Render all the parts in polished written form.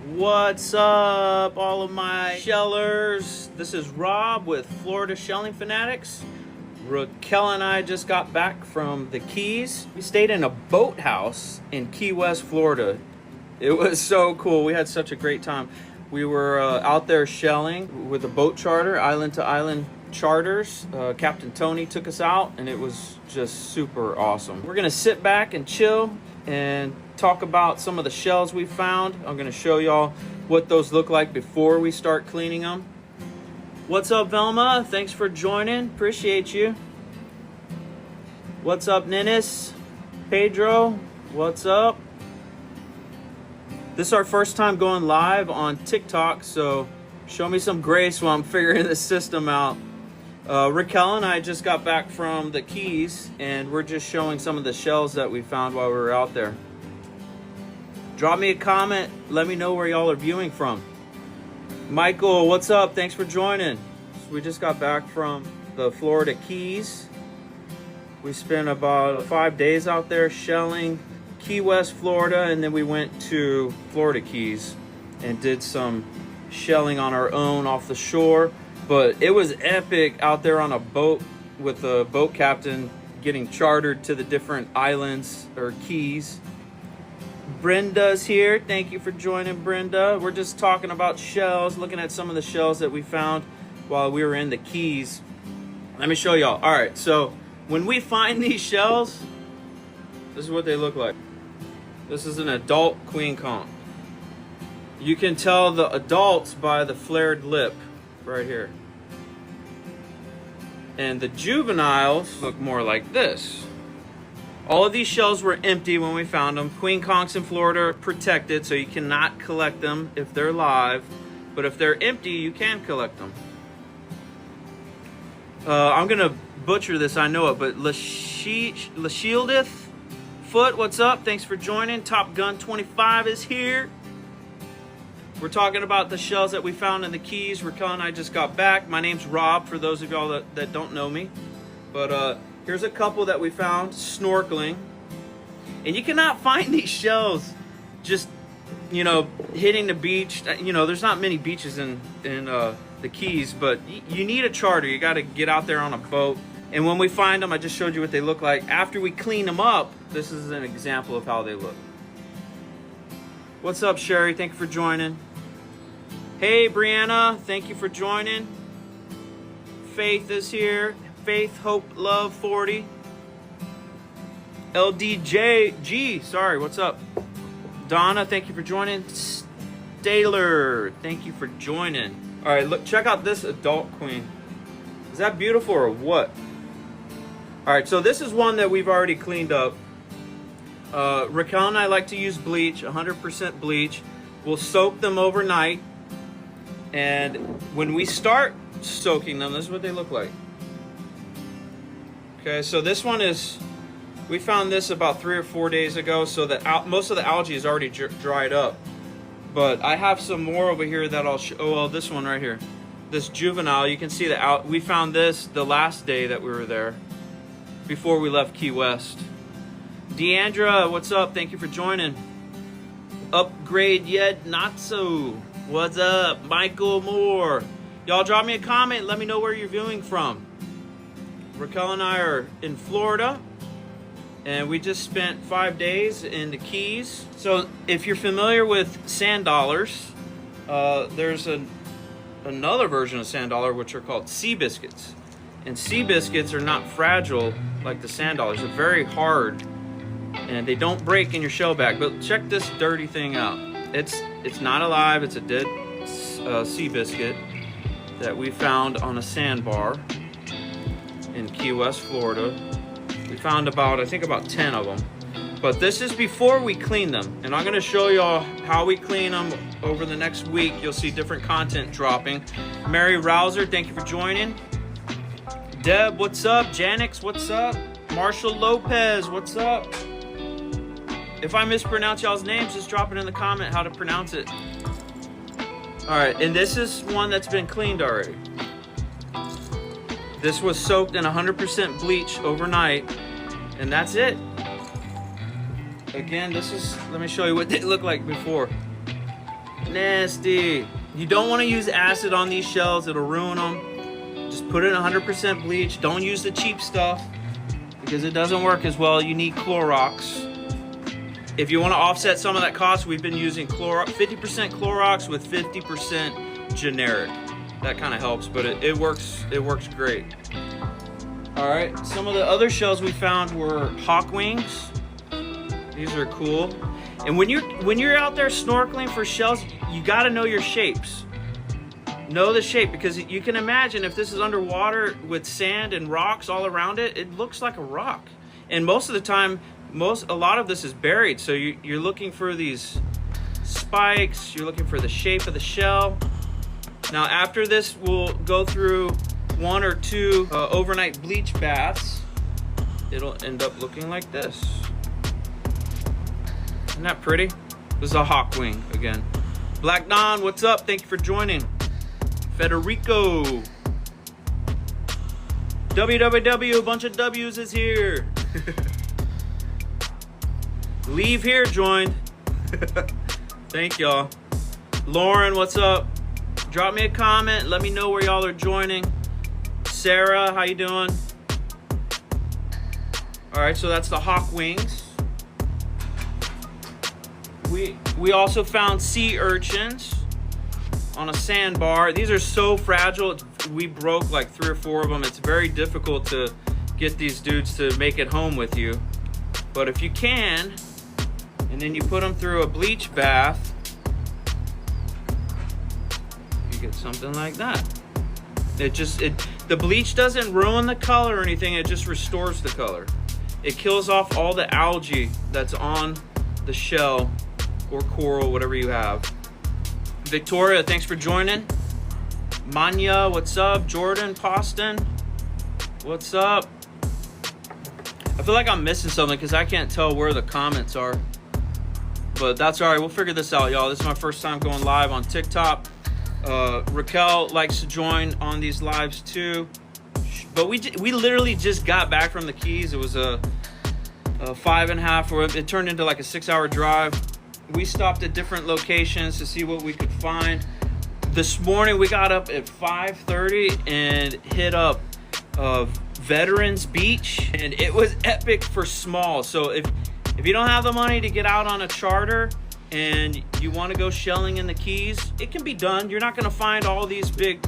What's up, all of my shellers? This is Rob with Florida Shelling Fanatics. Raquel and I just got back from the Keys. We stayed in a boathouse in Key West, Florida. It was so cool. We had such a great time. We were out there shelling with a boat charter, island to island charters. Captain Tony took us out and it was just super awesome. We're gonna sit back and chill and talk about some of the shells we found. I'm gonna show y'all what those look like before we start cleaning them. What's up, Velma? Thanks for joining. Appreciate you. What's up, Ninnis? Pedro, what's up? This is our first time going live on TikTok, so show me some grace while I'm figuring this system out. Raquel and I just got back from the Keys, and we're just showing some of the shells that we found while we were out there. Drop me a comment. Let me know where y'all are viewing from. Michael, what's up? Thanks for joining. We just got back from the Florida Keys. We spent about 5 days out there shelling Key West, Florida, and then we went to Florida Keys and did some shelling on our own off the shore. But it was epic out there on a boat with a boat captain getting chartered to the different islands or keys. Brenda's here. Thank you for joining, Brenda. We're just talking about shells, looking at some of the shells that we found while we were in the Keys. Let me show y'all. All right, so when we find these shells, this is what they look like. This is an adult Queen Conch. You can tell the adults by the flared lip right here. And the juveniles look more like this. All of these shells were empty when we found them. Queen Conchs in Florida are protected, so you cannot collect them if they're live. But if they're empty, you can collect them. I'm gonna butcher this, I know it, but Lashieldith Foot, what's up? Thanks for joining. Top Gun 25 is here. We're talking about the shells that we found in the Keys. Raquel and I just got back. My name's Rob, for those of y'all that don't know me. But here's a couple that we found snorkeling. And you cannot find these shells just, you know, hitting the beach. You know, there's not many beaches in the Keys, but you need a charter. You got to get out there on a boat. And when we find them, I just showed you what they look like. After we clean them up, this is an example of how they look. What's up, Sherry? Thank you for joining. Hey, Brianna. Thank you for joining. Faith is here. Faith, Hope, Love, 40. LDJG, sorry, what's up? Donna, thank you for joining. Staylor, thank you for joining. All right, look, check out this adult queen. Is that beautiful or what? All right, so this is one that we've already cleaned up. Raquel and I like to use bleach, 100% bleach. We'll soak them overnight. And when we start soaking them, this is what they look like. Okay, so this one is, we found this about 3 or 4 days ago, so that most of the algae is already dried up. But I have some more over here that I'll show. Oh, well, this one right here. This juvenile, you can see we found this the last day that we were there, before we left Key West. Deandra, what's up? Thank you for joining. Upgrade yet not so. What's up? Michael Moore. Y'all drop me a comment. Let me know where you're viewing from. Raquel and I are in Florida, and we just spent 5 days in the Keys. So if you're familiar with sand dollars, there's another version of sand dollar, which are called sea biscuits. And sea biscuits are not fragile like the sand dollars. They're very hard, and they don't break in your shell bag. But check this dirty thing out. It's not alive. It's a dead sea biscuit that we found on a sandbar in Key West, Florida. We found I think about 10 of them. But this is before we clean them. And I'm gonna show y'all how we clean them over the next week. You'll see different content dropping. Mary Rouser, thank you for joining. Deb, what's up? Janix, what's up? Marshall Lopez, what's up? If I mispronounce y'all's names, just drop it in the comment how to pronounce it. All right, and this is one that's been cleaned already. This was soaked in 100% bleach overnight, and that's it. Again, this is, let me show you what they look like before. Nasty. You don't want to use acid on these shells. It'll ruin them. Just put in 100% bleach. Don't use the cheap stuff because it doesn't work as well. You need Clorox. If you want to offset some of that cost, we've been using 50% Clorox with 50% generic. That kind of helps, but it works great. All right, some of the other shells we found were hawk wings. These are cool. And when you're out there snorkeling for shells, you got to know your shapes. Know the shape, because you can imagine if this is underwater with sand and rocks all around it, it looks like a rock. And most of the time, a lot of this is buried. So you're looking for these spikes. You're looking for the shape of the shell. Now after this, we'll go through 1 or 2 overnight bleach baths. It'll end up looking like this. Isn't that pretty? This is a hawk wing again. Black Don, what's up? Thank you for joining. Federico. WWW, a bunch of W's is here. Leave here joined. Thank y'all. Lauren, what's up? Drop me a comment. Let me know where y'all are joining. Sarah, how you doing? All right, so that's the hawk wings. We also found sea urchins on a sandbar. These are so fragile. We broke like 3 or 4 of them. It's very difficult to get these dudes to make it home with you. But if you can, and then you put them through a bleach bath, you get something like that. The bleach doesn't ruin the color or anything. It just restores the color. It kills off all the algae that's on the shell or coral, whatever you have. Victoria, thanks for joining. Manya, what's up? Jordan, Poston, what's up? I feel like I'm missing something because I can't tell where the comments are. But that's all right. We'll figure this out, y'all. This is my first time going live on TikTok. Raquel likes to join on these lives too. But we literally just got back from the Keys. It was a 5.5, or it turned into like a 6-hour drive. We stopped at different locations to see what we could find. This morning we got up at 5:30 and hit up Veterans Beach, and it was epic for small. So if you don't have the money to get out on a charter and you want to go shelling in the Keys, it can be done. You're not going to find all these big,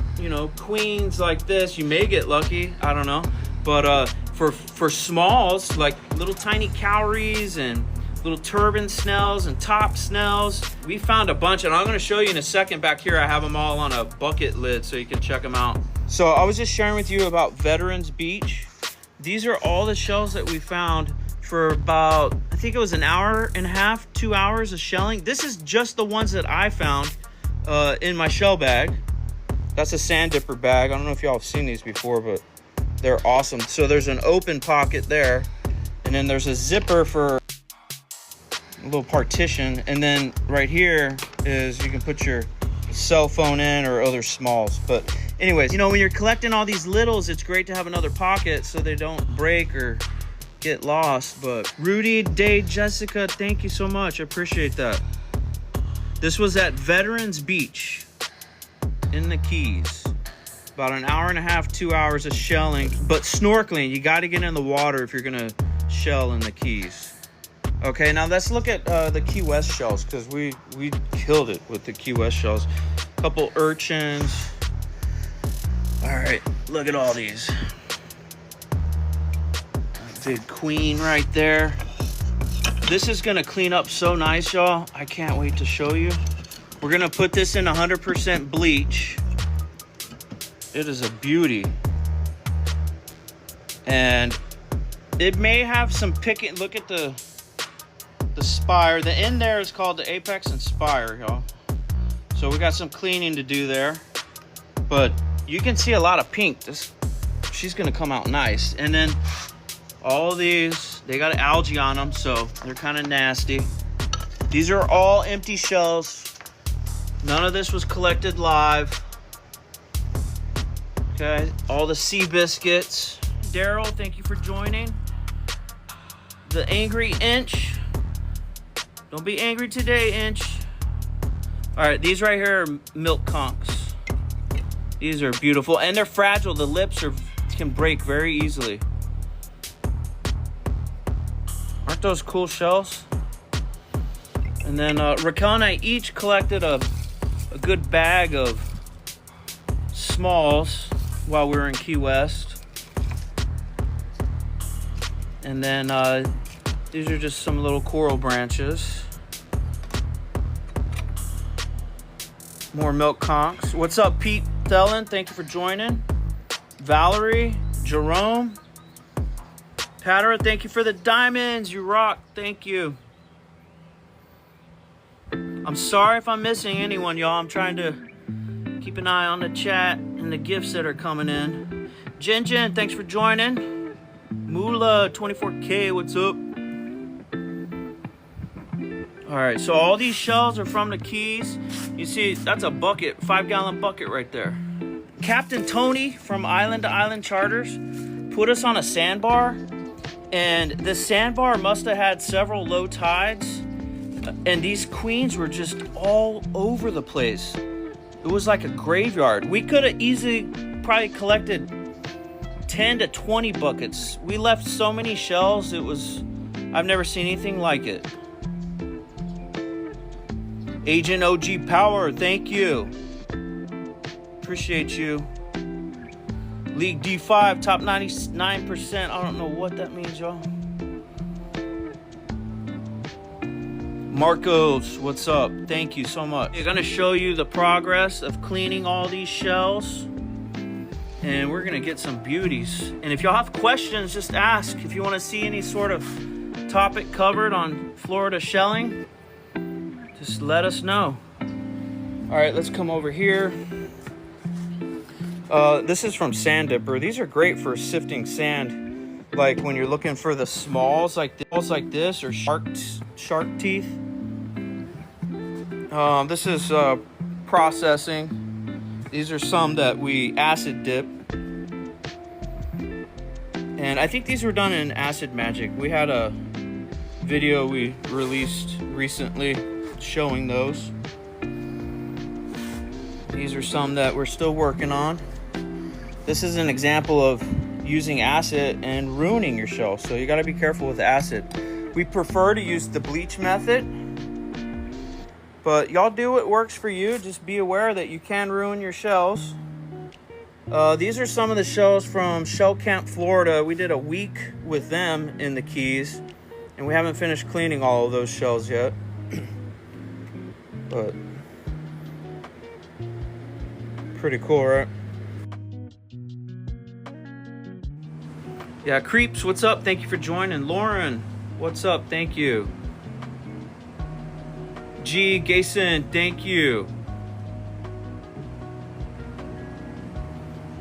queens like this. You may get lucky, I don't know. But for smalls, like little tiny cowries and little turban snells and top snells, we found a bunch, and I'm going to show you in a second. Back here I have them all on a bucket lid so you can check them out. So I was just sharing with you about Veterans Beach. These are all the shells that we found for about, I think it was 1.5 hours, 2 hours of shelling. This is just the ones that I found in my shell bag. That's a sand dipper bag. I don't know if y'all have seen these before, but they're awesome. So there's an open pocket there, and then there's a zipper for a little partition, and then right here is you can put your cell phone in or other smalls. But anyways, when you're collecting all these littles, it's great to have another pocket so they don't break or get lost. But Rudy, Dave, Jessica, thank you so much. I appreciate that. This was at Veterans Beach in the Keys. About 1.5 hours, 2 hours of shelling, but snorkeling. You got to get in the water if you're gonna shell in the Keys. Okay, now let's look at the Key West shells, because we killed it with the Key West shells. A couple urchins. All right, look at all these. Big queen right there. This is gonna clean up so nice, y'all. I can't wait to show you. We're gonna put this in 100% bleach. It is a beauty. And it may have some picking. Look at the spire. The end there is called the apex and spire, y'all. So we got some cleaning to do there. But you can see a lot of pink. She's gonna come out nice. And then all these, they got algae on them, so they're kind of nasty. These are all empty shells. None of this was collected live. Okay, all the sea biscuits. Daryl, thank you for joining. The Angry Inch. Don't be angry today, Inch. All right, these right here are milk conchs. These are beautiful, and they're fragile. The lips can break very easily. Aren't those cool shells? And then Raquel and I each collected a good bag of smalls while we were in Key West. And then these are just some little coral branches. More milk conchs. What's up, Pete Thelen? Thank you for joining. Valerie, Jerome, Patera, thank you for the diamonds. You rock. Thank you. I'm sorry if I'm missing anyone, y'all. I'm trying to keep an eye on the chat and the gifts that are coming in. Jen, thanks for joining. Moolah 24K, what's up? All right, so all these shells are from the Keys. You see, that's a bucket, 5-gallon bucket right there. Captain Tony from Island to Island Charters put us on a sandbar, and the sandbar must have had several low tides, and these queens were just all over the place. It was like a graveyard. We could have easily probably collected 10 to 20 buckets. We left so many shells, I've never seen anything like it. Agent OG Power, thank you. Appreciate you. League D5, top 99%. I don't know what that means, y'all. Marcos, what's up? Thank you so much. I'm gonna show you the progress of cleaning all these shells, and we're gonna get some beauties. And if y'all have questions, just ask. If you want to see any sort of topic covered on Florida shelling, just let us know. All right, let's come over here. This is from Sand Dipper. These are great for sifting sand, like when you're looking for the smalls like this, or shark teeth. This is processing. These are some that we acid dip, and I think these were done in Acid Magic. We had a video we released recently showing those. These are some that we're still working on. This is an example of using acid and ruining your shell, so you got to be careful with acid. We prefer to use the bleach method, but y'all do what works for you. Just be aware that you can ruin your shells. These are some of the shells from Shell Camp Florida. We did a week with them in the Keys, and we haven't finished cleaning all of those shells yet. But pretty cool, right? Yeah, Creeps, what's up? Thank you for joining. Lauren, what's up? Thank you. G. Gason, thank you.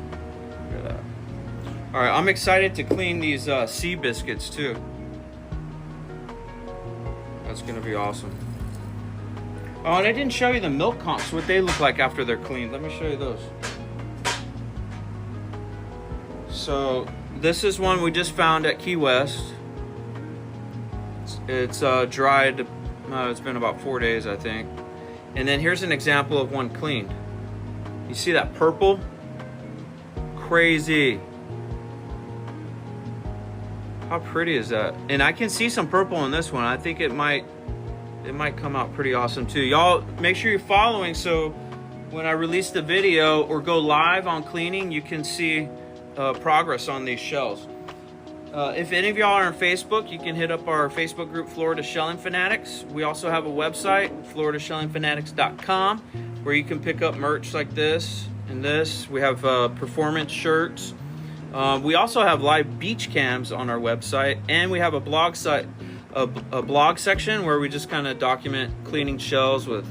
Look at that. All right, I'm excited to clean these sea biscuits too. That's gonna be awesome. Oh, and I didn't show you the milk conchs, what they look like after they're cleaned. Let me show you those. So this is one we just found at Key West. It's dried, it's been about 4 days, I think. And then here's an example of one cleaned. You see that purple? Crazy. How pretty is that? And I can see some purple in this one. I think it might come out pretty awesome too. Y'all make sure you're following, so when I release the video or go live on cleaning, you can see progress on these shells. If any of y'all are on Facebook, you can hit up our Facebook group, Florida Shelling Fanatics. We also have a website, floridashellingfanatics.com, where you can pick up merch like this and this. We have performance shirts. We also have live beach cams on our website, and we have a blog site, a blog section where we just kind of document cleaning shells with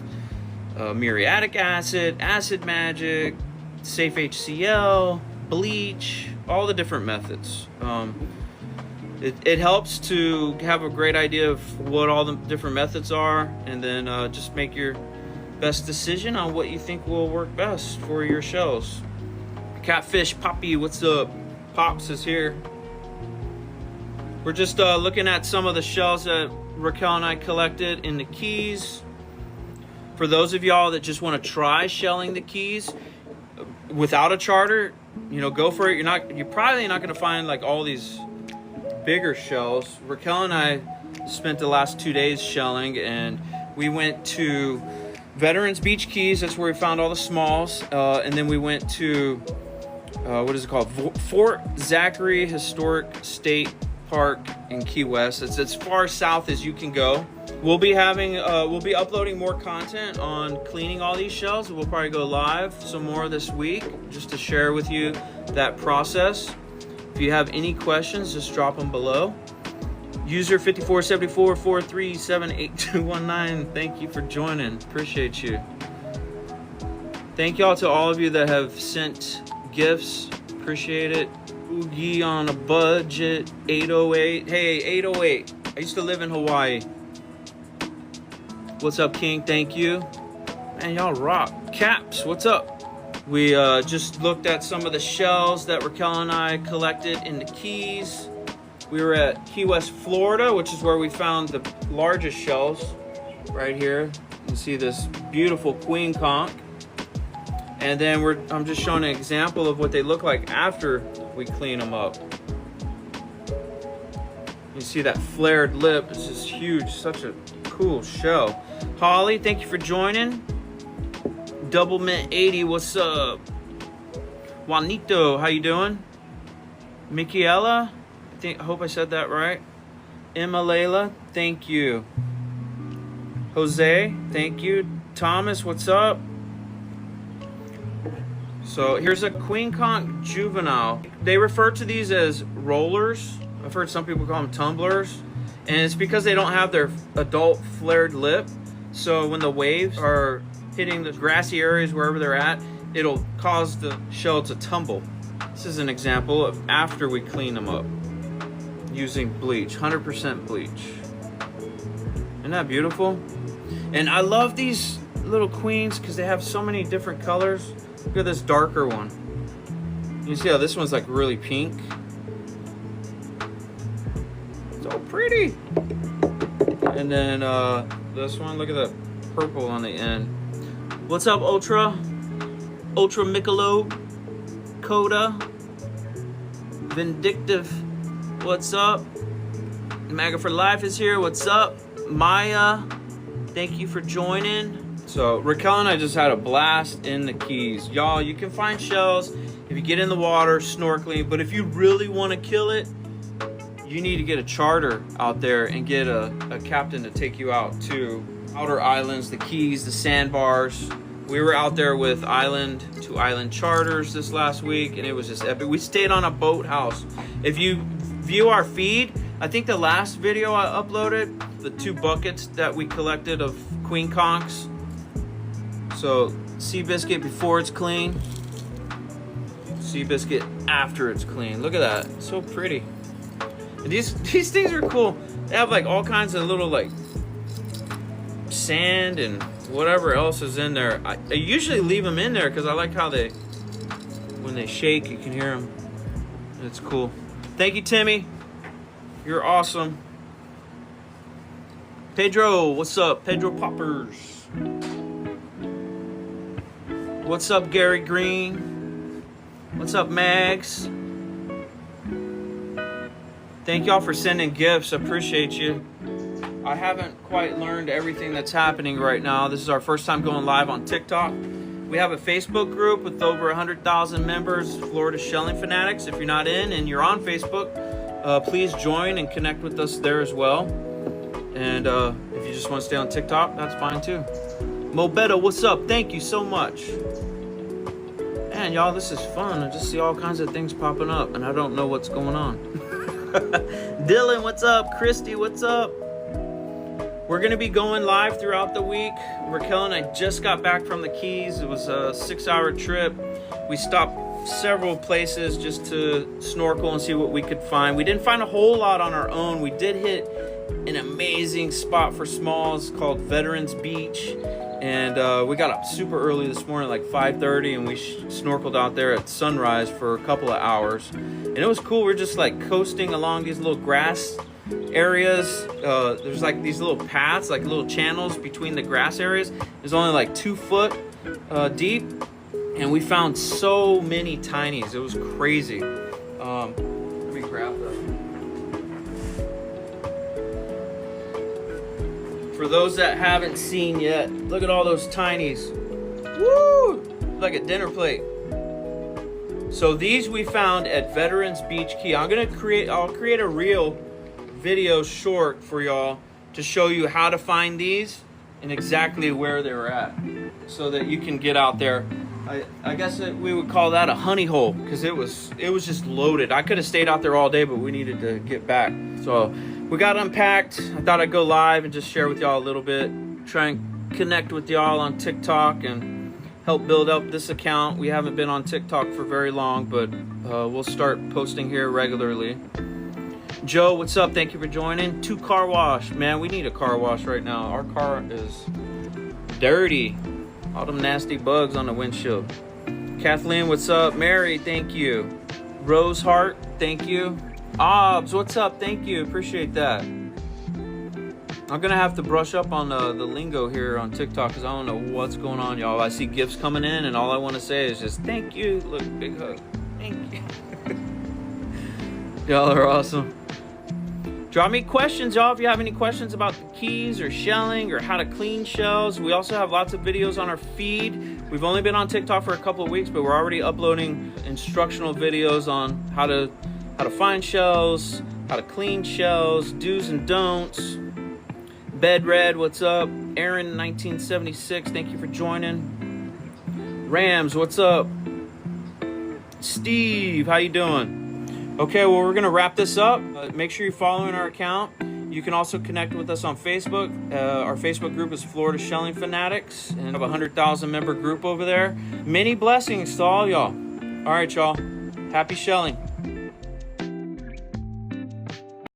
muriatic acid, acid magic, safe HCl, bleach, all the different methods. It helps to have a great idea of what all the different methods are, and then just make your best decision on what you think will work best for your shells. Catfish Poppy, what's up? Pops is here. We're just looking at some of the shells that Raquel and I collected in the Keys. For those of y'all that just want to try shelling the Keys without a charter, you know, go for it. You're probably not going to find like all these bigger shells. Raquel and I spent the last 2 days shelling, and we went to Veterans Beach Keys. That's where we found all the smalls. And then we went to, what is it called? Fort Zachary Historic State Park in Key West. It's as far south as you can go. We'll be uploading more content on cleaning all these shells. We'll probably go live some more this week just to share with you that process. If you have any questions, just drop them below. User 547443782219. Thank you for joining. Appreciate you. Thank y'all to all of you that have sent gifts. Appreciate it. Oogie on a budget. 808. Hey, 808. I used to live in Hawaii. What's up, King? Thank you. Man, y'all rock. Caps, what's up? We just looked at some of the shells that Raquel and I collected in the Keys. We were at Key West, Florida, which is where we found the largest shells. Right here, you can see this beautiful Queen Conch. And then I'm just showing an example of what they look like after we clean them up. You see that flared lip. It's just huge, such a cool shell. Holly, thank you for joining. Double Mint 80, what's up? Juanito, how you doing? Michaela, I hope I said that right. Emma Layla, thank you. Jose, thank you. Thomas, what's up? So here's a Queen Conch juvenile. They refer to these as rollers. I've heard some people call them tumblers. And it's because they don't have their adult flared lip. So when the waves are hitting the grassy areas wherever they're at, it'll cause the shell to tumble. This is an example of after we clean them up using bleach, 100% bleach. Isn't that beautiful? And I love these little queens because they have so many different colors. Look at this darker one. You see how this one's like really pink? So pretty. And then this one, look at the purple on the end. What's up, Ultra Michelob, Coda, Vindictive, what's up? MAGA for Life is here, what's up? Maya, thank you for joining. So Raquel and I just had a blast in the Keys. Y'all, you can find shells if you get in the water snorkeling, but if you really want to kill it, you need to get a charter out there and get a captain to take you out to outer islands, the Keys, the sandbars. We were out there with island to island charters this last week, and it was just epic. We stayed on a boathouse. If you view our feed, I think the last video I uploaded, the 2 buckets that we collected of Queen Conchs. So Seabiscuit before it's clean, Seabiscuit after it's clean. Look at that, so pretty. And these things are cool. They have like all kinds of little like sand and whatever else is in there. I usually leave them in there because I like how when they shake, you can hear them. It's cool. Thank you, Timmy. You're awesome. Pedro, what's up? Pedro Poppers. What's up, Gary Green? What's up, Mags? Thank y'all for sending gifts. I appreciate you. I haven't quite learned everything that's happening right now. This is our first time going live on TikTok. We have a Facebook group with over 100,000 members, Florida Shelling Fanatics. If you're not in and you're on Facebook, please join and connect with us there as well. And if you just want to stay on TikTok, that's fine too. Mobetta, what's up? Thank you so much. Man, y'all, this is fun. I just see all kinds of things popping up, and I don't know what's going on. Dylan, what's up? Christy, what's up? We're going to be going live throughout the week. Raquel and I just got back from the Keys. It was a 6-hour trip. We stopped several places just to snorkel and see what we could find. We didn't find a whole lot on our own. We did hit an amazing spot for smalls called Veterans Beach. And we got up super early this morning, like 5:30, and we snorkeled out there at sunrise for a couple of hours. And it was cool. We're just like coasting along these little grass areas. There's like these little paths, like little channels between the grass areas. There's only like 2 foot deep, and we found so many tinies. It was crazy. Let me grab them. For those that haven't seen yet, look at all those tinies. Woo! Like a dinner plate. So these we found at Veterans Beach Key. I'll create a real video short for y'all to show you how to find these and exactly where they were at, so that you can get out there. I guess we would call that a honey hole, because it was just loaded. I could have stayed out there all day, but we needed to get back. So we got unpacked. I thought I'd go live and just share with y'all a little bit, try and connect with y'all on TikTok and help build up this account. We haven't been on TikTok for very long, but we'll start posting here regularly. Joe, what's up? Thank you for joining. 2 car wash. Man, we need a car wash right now. Our car is dirty. All them nasty bugs on the windshield. Kathleen, what's up? Mary, thank you. Rose Hart, thank you. Obs, what's up? Thank you. Appreciate that. I'm gonna have to brush up on the lingo here on TikTok, because I don't know what's going on, y'all. I see gifts coming in, and all I want to say is just thank you. Look, big hug. Thank you. Y'all are awesome. Drop me questions, y'all, if you have any questions about the keys or shelling or how to clean shells. We also have lots of videos on our feed. We've only been on TikTok for a couple of weeks, but we're already uploading instructional videos on how to find shells, how to clean shells, do's and don'ts. Bed Red, what's up? Aaron 1976, thank you for joining. Rams, what's up? Steve, how you doing? Okay, well, we're gonna wrap this up. Make sure you're following our account. You can also connect with us on Facebook. Our Facebook group is Florida Shelling Fanatics, and we have a 100,000 member group over there. Many blessings to all y'all. All right, y'all. Happy shelling.